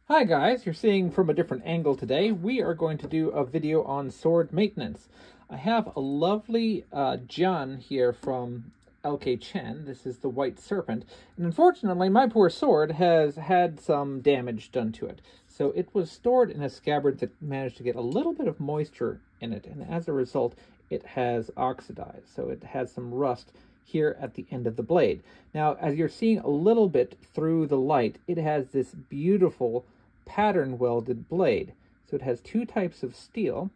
Hi guys, you're seeing from a different angle today. We are going to do a video on sword maintenance. I have a lovely Jian here from LKChen. This is the White Serpent. And unfortunately, my poor sword has had some damage done to it. So it was stored in a scabbard that managed to get a little bit of moisture in it. And as a result, it has oxidized. So it has some rust here at the end of the blade. Now, as you're seeing a little bit through the light, it has this beautiful pattern welded blade. So it has two types of steel,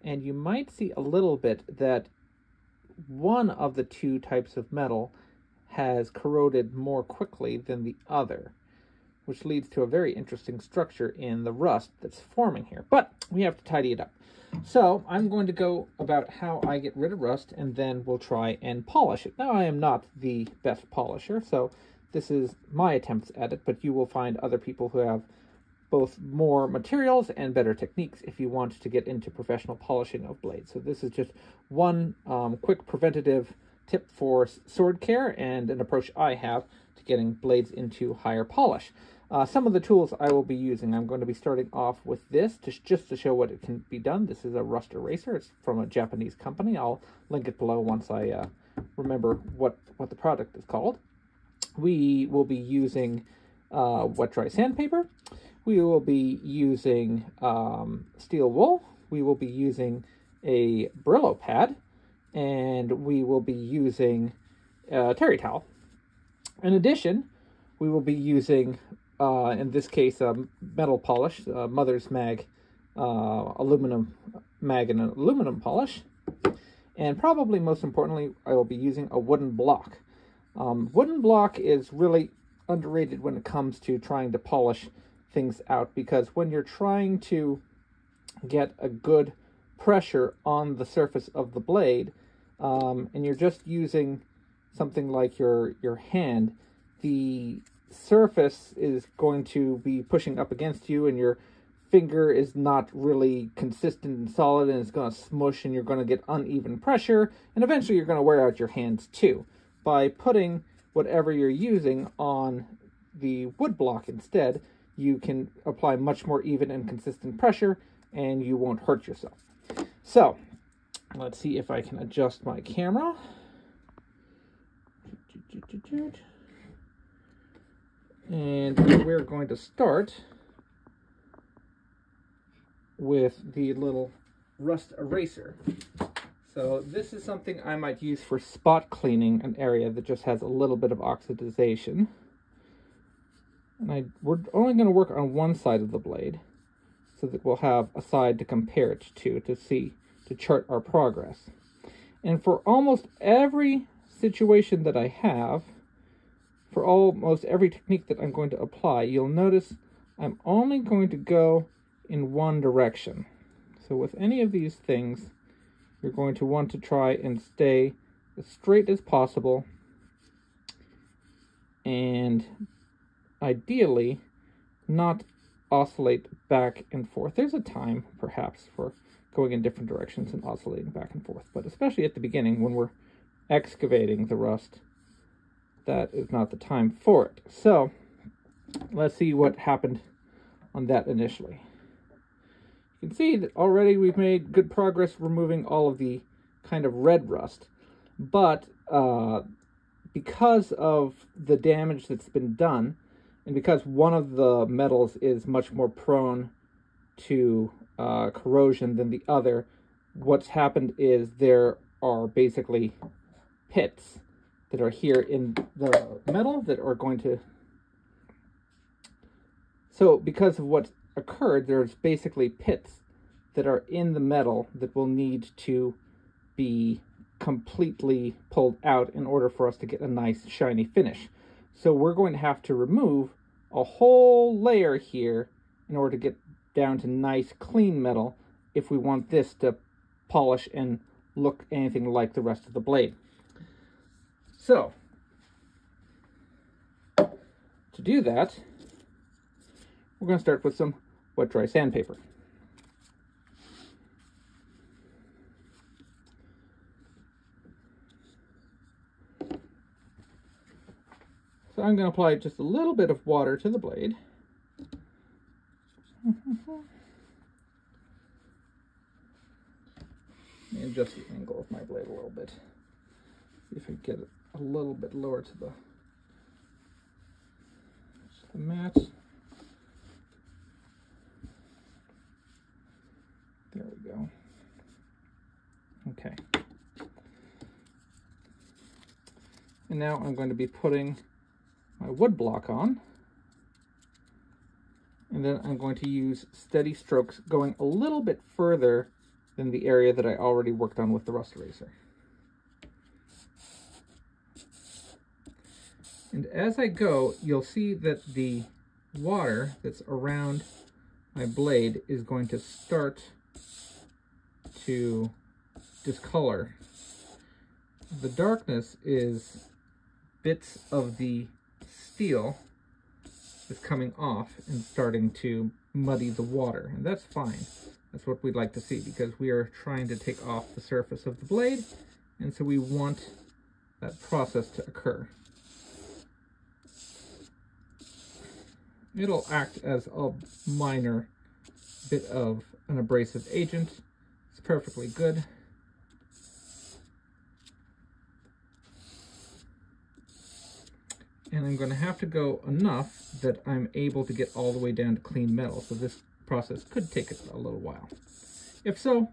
and you might see a little bit that one of the two types of metal has corroded more quickly than the other, which leads to a very interesting structure in the rust that's forming here. But we have to tidy it up. So I'm going to go about how I get rid of rust, and then we'll try and polish it. Now, I am not the best polisher, so this is my attempts at it, but you will find other people who have both more materials and better techniques if you want to get into professional polishing of blades. So this is just one quick preventative tip for sword care and an approach I have to getting blades into higher polish. Some of the tools I will be using, I'm going to be starting off with this just to show what it can be done. This is a rust eraser. It's from a Japanese company. I'll link it below once I remember what the product is called. We will be using wet dry sandpaper. We will be using steel wool. We will be using a Brillo pad, and we will be using terry towel. In addition, we will be using, in this case, metal polish, Mother's Mag, aluminum mag and an aluminum polish. And probably most importantly, I will be using a wooden block. Wooden block is really underrated when it comes to trying to polish things out, because when you're trying to get a good pressure on the surface of the blade, and you're just using something like your hand, the surface is going to be pushing up against you, and your finger is not really consistent and solid, and it's going to smush, and you're going to get uneven pressure, and eventually you're going to wear out your hands too. By putting whatever you're using on the wood block instead, you can apply much more even and consistent pressure, and you won't hurt yourself. So, let's see if I can adjust my camera. And we're going to start with the little rust eraser. So this is something I might use for spot cleaning an area that just has a little bit of oxidization. And we're only going to work on one side of the blade, so that we'll have a side to compare it to chart our progress. And for almost every situation that I have, for almost every technique that I'm going to apply, you'll notice I'm only going to go in one direction. So with any of these things, you're going to want to try and stay as straight as possible, and ideally not oscillate back and forth. There's a time, perhaps, for going in different directions and oscillating back and forth, but especially at the beginning when we're excavating the rust, that is not the time for it. So let's see what happened on that initially. You can see that already we've made good progress removing all of the kind of red rust, but because of the damage that's been done, and because one of the metals is much more prone to corrosion than the other, what's happened is there are basically pits that are here in the metal that are going to... So because of what occurred, there's basically pits that are in the metal that will need to be completely pulled out in order for us to get a nice shiny finish. So we're going to have to remove a whole layer here in order to get down to nice clean metal if we want this to polish and look anything like the rest of the blade. So, to do that, we're going to start with some wet dry sandpaper. So I'm going to apply just a little bit of water to the blade. adjust the angle of my blade a little bit. See if I get it a little bit lower to the mat. There we go. Okay. And now I'm going to be putting my wood block on. And then I'm going to use steady strokes going a little bit further than the area that I already worked on with the rust eraser. And as I go, you'll see that the water that's around my blade is going to start to discolor. The darkness is bits of the steel that's coming off and starting to muddy the water, and that's fine. That's what we'd like to see, because we are trying to take off the surface of the blade, and so we want that process to occur. It'll act as a minor bit of an abrasive agent. It's perfectly good. And I'm going to have to go enough that I'm able to get all the way down to clean metal, so this process could take a little while. If so,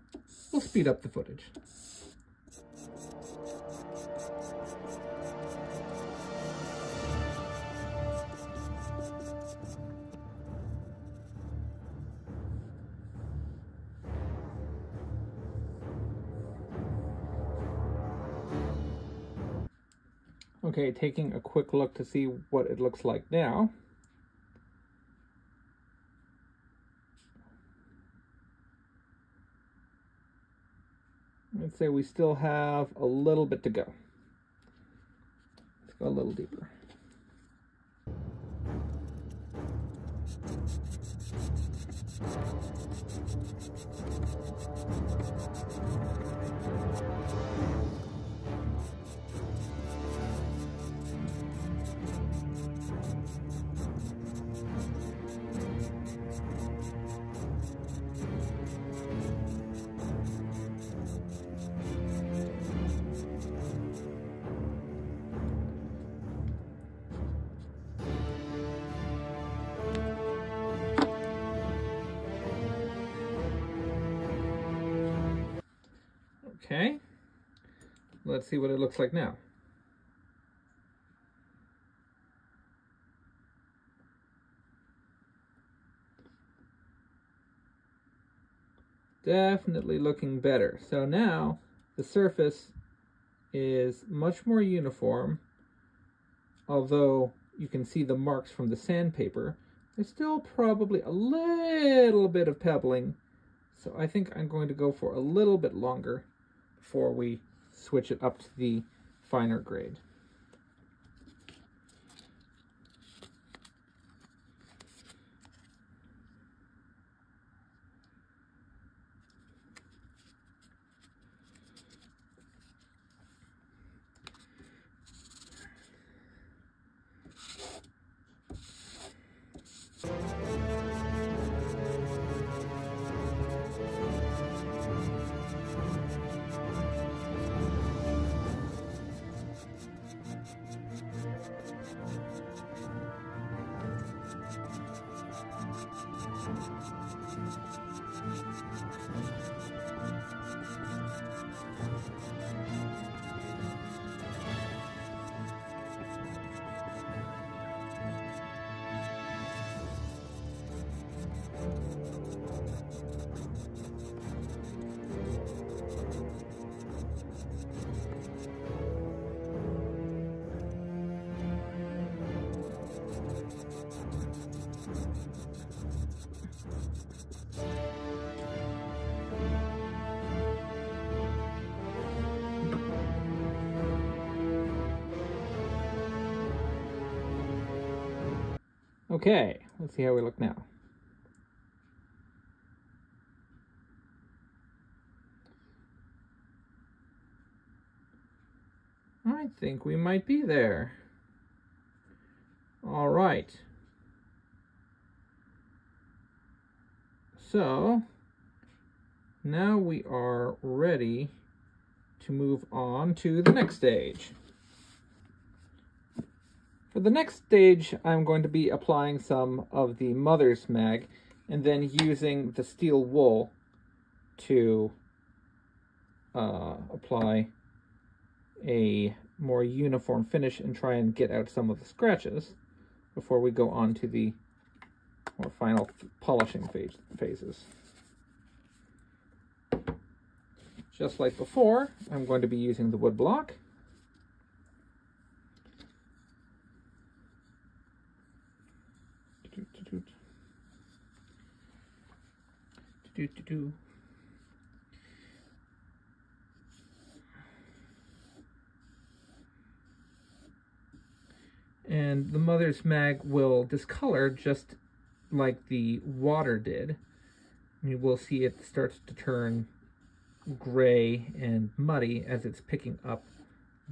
we'll speed up the footage. Okay, taking a quick look to see what it looks like now. I'd say we still have a little bit to go. Let's go a little deeper. Okay, let's see what it looks like now. Definitely looking better. So now the surface is much more uniform, although you can see the marks from the sandpaper. There's still probably a little bit of pebbling, so I think I'm going to go for a little bit longer before we switch it up to the finer grade. Okay, let's see how we look now. I think we might be there. All right. So now we are ready to move on to the next stage. For the next stage, I'm going to be applying some of the mother's mag and then using the steel wool to apply a more uniform finish and try and get out some of the scratches before we go on to the more final polishing phases. Just like before, I'm going to be using the wood block. And the mother's mag will discolor just like the water did. You will see it starts to turn gray and muddy as it's picking up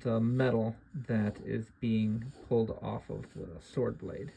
the metal that is being pulled off of the sword blade.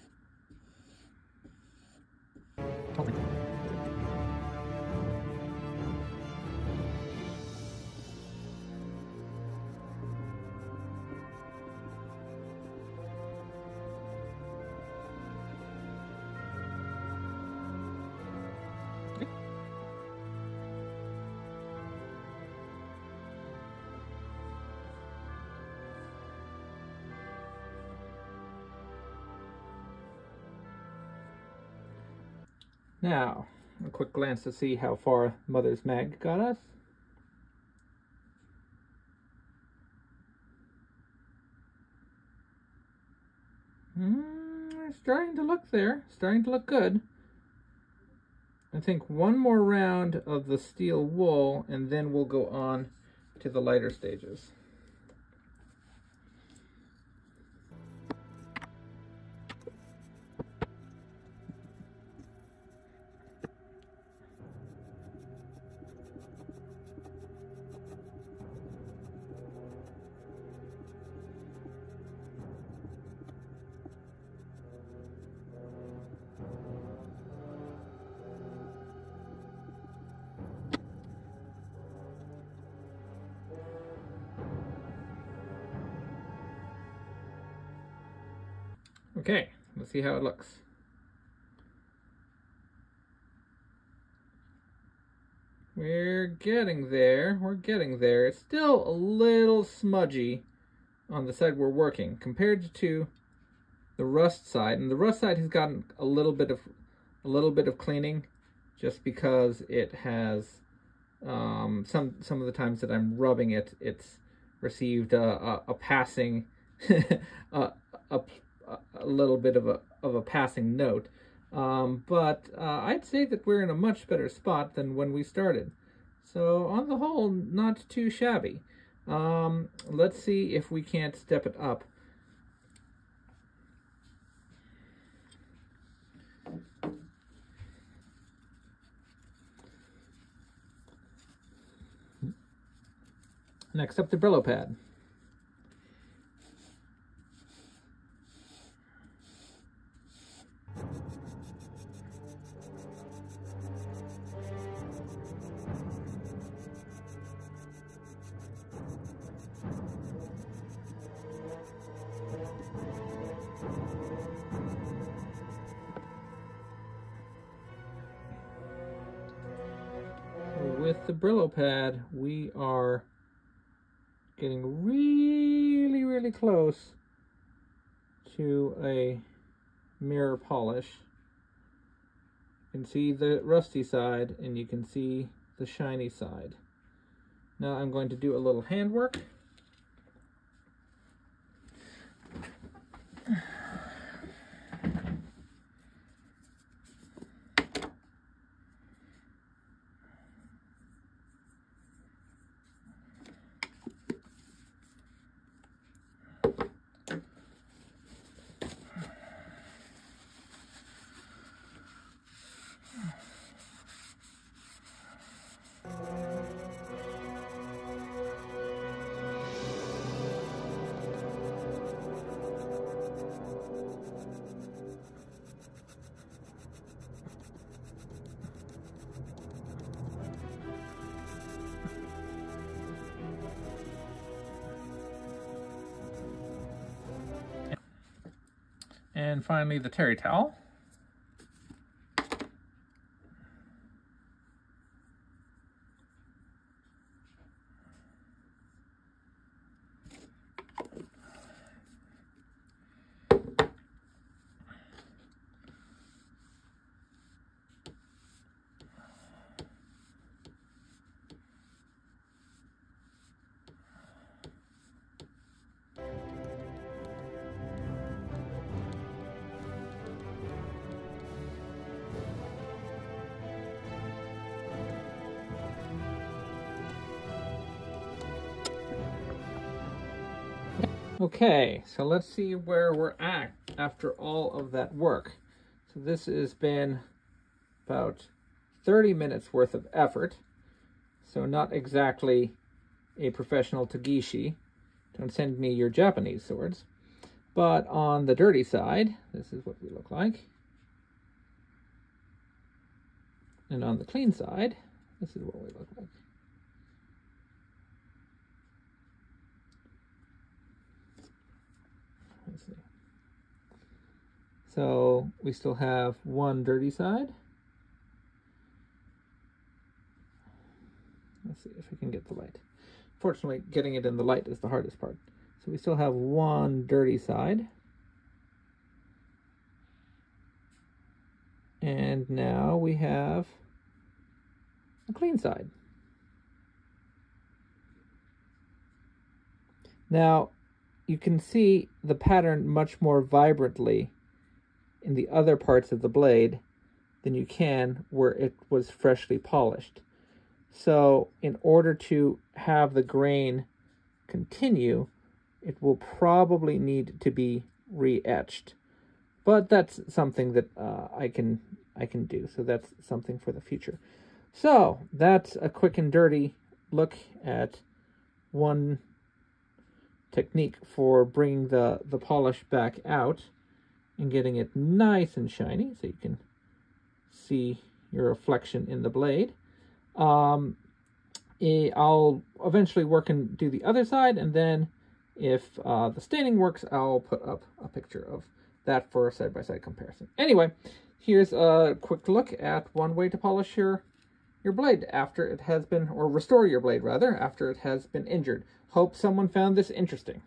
Now, a quick glance to see how far Mother's Mag got us. Starting to look there, starting to look good. I think one more round of the steel wool and then we'll go on to the lighter stages. Okay, let's see how it looks. We're getting there, It's still a little smudgy on the side we're working compared to the rust side. And the rust side has gotten a little bit of cleaning just because it has some of the times that I'm rubbing it, it's received a passing a little bit of a passing note, but I'd say that we're in a much better spot than when we started. So on the whole, not too shabby. Let's see if we can't step it up. Next up, the Brillo pad. With the Brillo pad, we are getting really close to a mirror polish. You can see the rusty side and you can see the shiny side. Now I'm going to do a little handwork. And finally, the terry towel. Okay, so let's see where we're at after all of that work. So this has been about 30 minutes worth of effort. So not exactly a professional Tagishi. Don't send me your Japanese swords. But on the dirty side, this is what we look like. And on the clean side, this is what we look like. Let's see. So we still have one dirty side. Let's see if we can get the light. Fortunately, getting it in the light is the hardest part. So we still have one dirty side. And now we have a clean side. Now, you can see the pattern much more vibrantly in the other parts of the blade than you can where it was freshly polished. So in order to have the grain continue, it will probably need to be re-etched. But that's something that I can do. So that's something for the future. So that's a quick and dirty look at one technique for bringing the polish back out and getting it nice and shiny so you can see your reflection in the blade. I'll eventually work and do the other side, and then if the staining works, I'll put up a picture of that for a side-by-side comparison. Anyway, here's a quick look at one way to polish your blade after it has been, or restore your blade rather, after it has been injured. Hope someone found this interesting.